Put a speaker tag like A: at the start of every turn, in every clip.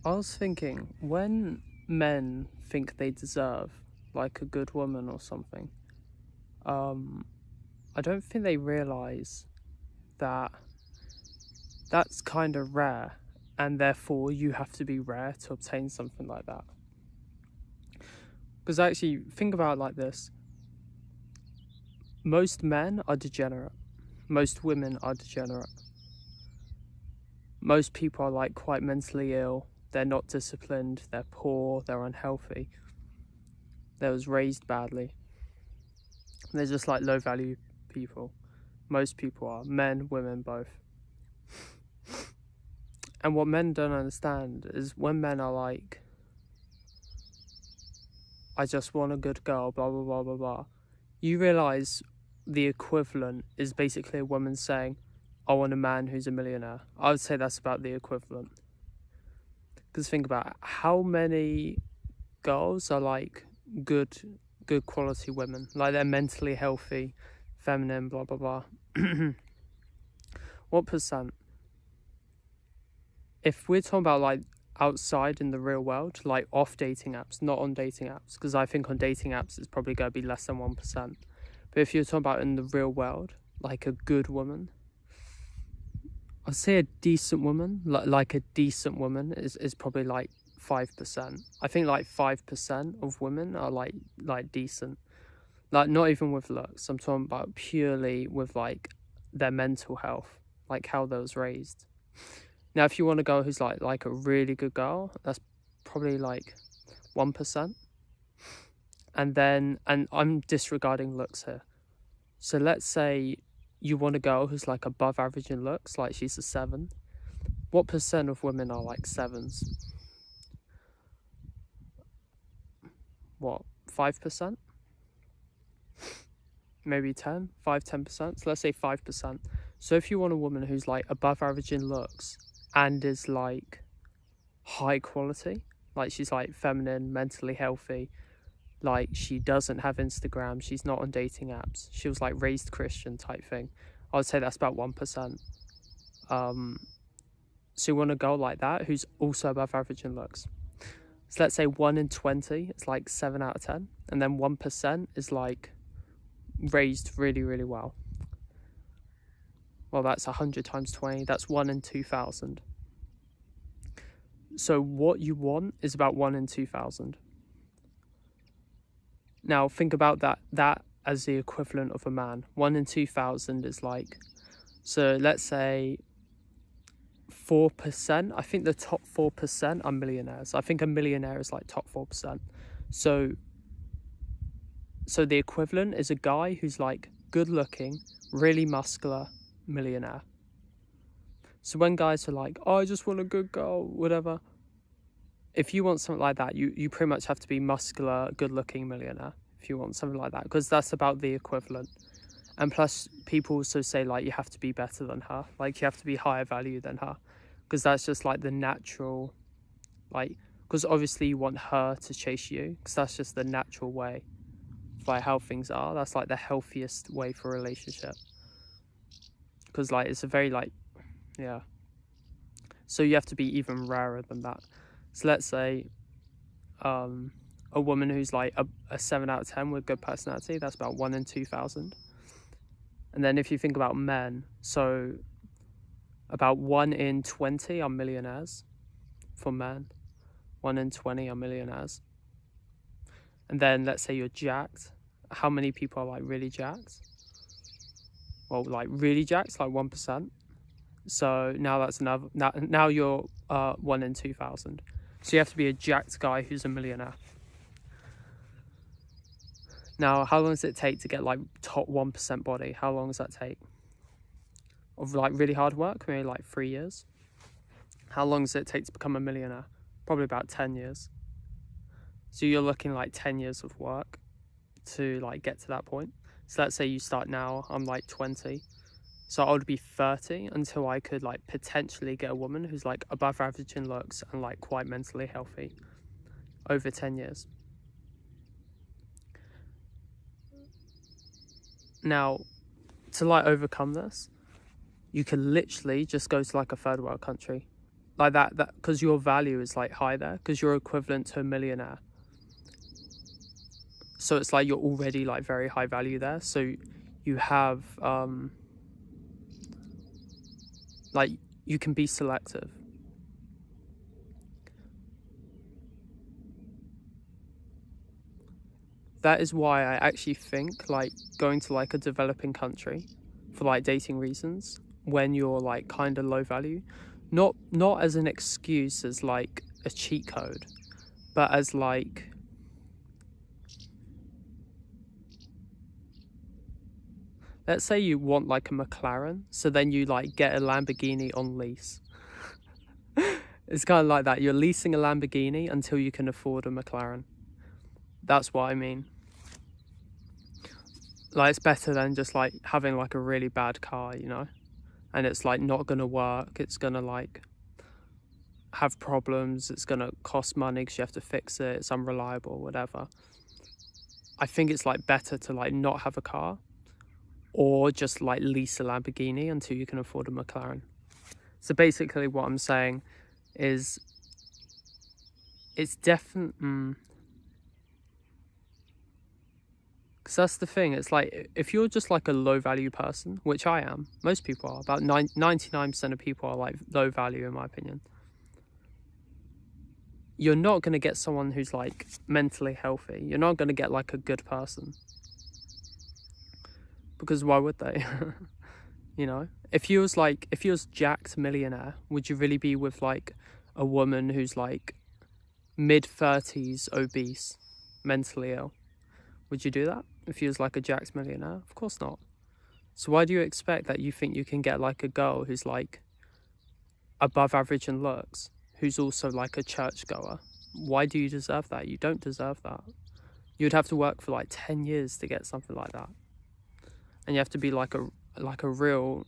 A: I was thinking, when men think they deserve like a good woman or something, um, I don't think they realize that that's kind of rare, and therefore you have to be rare to obtain something like that. Because actually, think about it like this: most men are degenerate, most women are degenerate, most people are like quite mentally ill. They're not disciplined, they're poor, they're unhealthy, they was raised badly. They're just like low value people. Most people are, men, women, both. And what men don't understand is when men are like, I just want a good girl, blah, blah, blah, blah, blah, you realise the equivalent is basically a woman saying, I want a man who's a millionaire. I would say that's about the equivalent. Because think about it, how many girls are like good quality women, like they're mentally healthy, feminine, blah blah blah. What percent? If we're talking about like outside in the real world, like off dating apps, not on dating apps, because I think on dating apps it's probably going to be less than 1%. But if you're talking about in the real world, like a good woman, I'd say a decent woman, like a decent woman is probably like 5%. I think like 5% of women are like decent. Like not even with looks. I'm talking about purely with like their mental health, like how they was raised. Now, if you want a girl who's like a really good girl, that's probably like 1%. And I'm disregarding looks here. So let's say you want a girl who's like above average in looks, like she's a 7. What percent of women are like 7s? What, 5%? Maybe 10%. So let's say 5%. So if you want a woman who's like above average in looks and is like high quality, like she's like feminine, mentally healthy, like she doesn't have Instagram, she's not on dating apps, she was like raised Christian type thing, I would say that's about 1%. So you want a girl like that who's also above average in looks. So let's say 1 in 20 is like 7 out of 10, and then 1% is like raised really, really well. Well, that's 100 times 20, that's 1 in 2,000. So what you want is about 1 in 2,000. Now think about that as the equivalent of a man. 1 in 2,000 is like, so let's say 4%. I think the top 4% are millionaires. I think a millionaire is like top 4%. So the equivalent is a guy who's like good looking, really muscular, millionaire. So when guys are like, oh, I just want a good girl, whatever, if you want something like that, you pretty much have to be muscular, good looking millionaire if you want something like that, because that's about the equivalent. And plus people also say like you have to be better than her, like you have to be higher value than her, because that's just like the natural, like, because obviously you want her to chase you, because that's just the natural way, like how things are. That's like the healthiest way for a relationship, because like it's a very like, yeah, so you have to be even rarer than that. So let's say a woman who's like a 7 out of 10 with good personality, that's about 1 in 2,000. And then if you think about men, so about 1 in 20 are millionaires for men. 1 in 20 are millionaires. And then let's say you're jacked. How many people are like really jacked? Well, like really jacked, like 1%. So now that's another, now you're 1 in 2,000. So you have to be a jacked guy who's a millionaire. Now, how long does it take to get like top 1% body? How long does that take? Of like really hard work, maybe like 3 years. How long does it take to become a millionaire? Probably about 10 years. So you're looking like 10 years of work to like get to that point. So let's say you start now, I'm like 20. So I would be 30 until I could like potentially get a woman who's like above average in looks and like quite mentally healthy over 10 years. Now, to like overcome this, you can literally just go to like a third world country. like that because your value is like high there, because you're equivalent to a millionaire. So it's like you're already like very high value there. So you have like you can be selective. That is why I actually think like going to like a developing country for like dating reasons when you're like kind of low value, not as an excuse, as like a cheat code, but as like let's say you want like a McLaren, so then you like get a Lamborghini on lease. It's kind of like that. You're leasing a Lamborghini until you can afford a McLaren. That's what I mean. Like, it's better than just like having like a really bad car, you know, and it's like not gonna work. It's gonna like have problems. It's gonna cost money because you have to fix it. It's unreliable, whatever. I think it's like better to like not have a car, or just like lease a Lamborghini until you can afford a McLaren. So basically what I'm saying is it's definitely because that's the thing. It's like if you're just like a low value person, which I am, most people are, about 99% of people are like low value in my opinion, you're not going to get someone who's like mentally healthy. You're not going to get like a good person, because why would they? You know, if you was jacked millionaire, would you really be with like a woman who's like mid-30s, obese, mentally ill? Would you do that if you was like a jacked millionaire? Of course not. So why do you expect that you think you can get like a girl who's like above average in looks, who's also like a churchgoer? Why do you deserve that? You don't deserve that. You'd have to work for like 10 years to get something like that. And you have to be like a real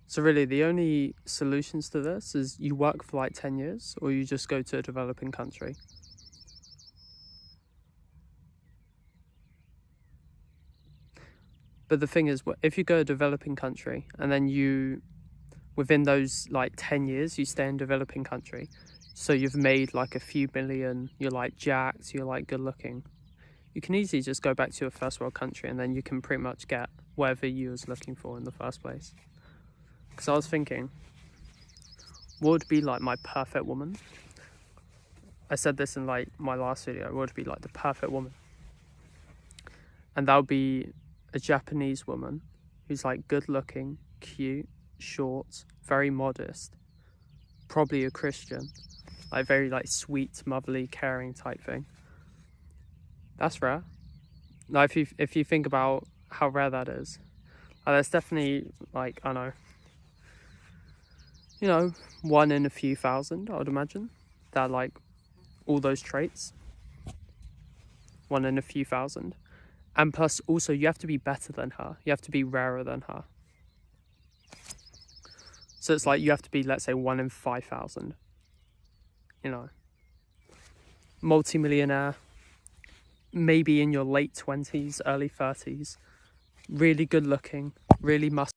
A: so really the only solutions to this is you work for like 10 years, or you just go to a developing country. But the thing is, if you go to a developing country and then you, within those like 10 years, you stay in a developing country, so you've made like a few million, you're like jacked, you're like good looking, you can easily just go back to your first world country and then you can pretty much get whatever you was looking for in the first place. Because I was thinking, what would be like my perfect woman? I said this in like my last video, what would be like the perfect woman? And that would be a Japanese woman who's like good looking, cute, short, very modest, probably a Christian, like very like sweet, motherly, caring type thing. That's rare. Now if you think about how rare that is, there's definitely like, I don't know, you know, 1 in a few thousand, I would imagine, that like all those traits. 1 in a few thousand. And plus also you have to be better than her. You have to be rarer than her. So it's like you have to be, let's say, 1 in 5,000. You know, multi-millionaire, maybe in your late 20s, early 30s, really good looking, really muscular.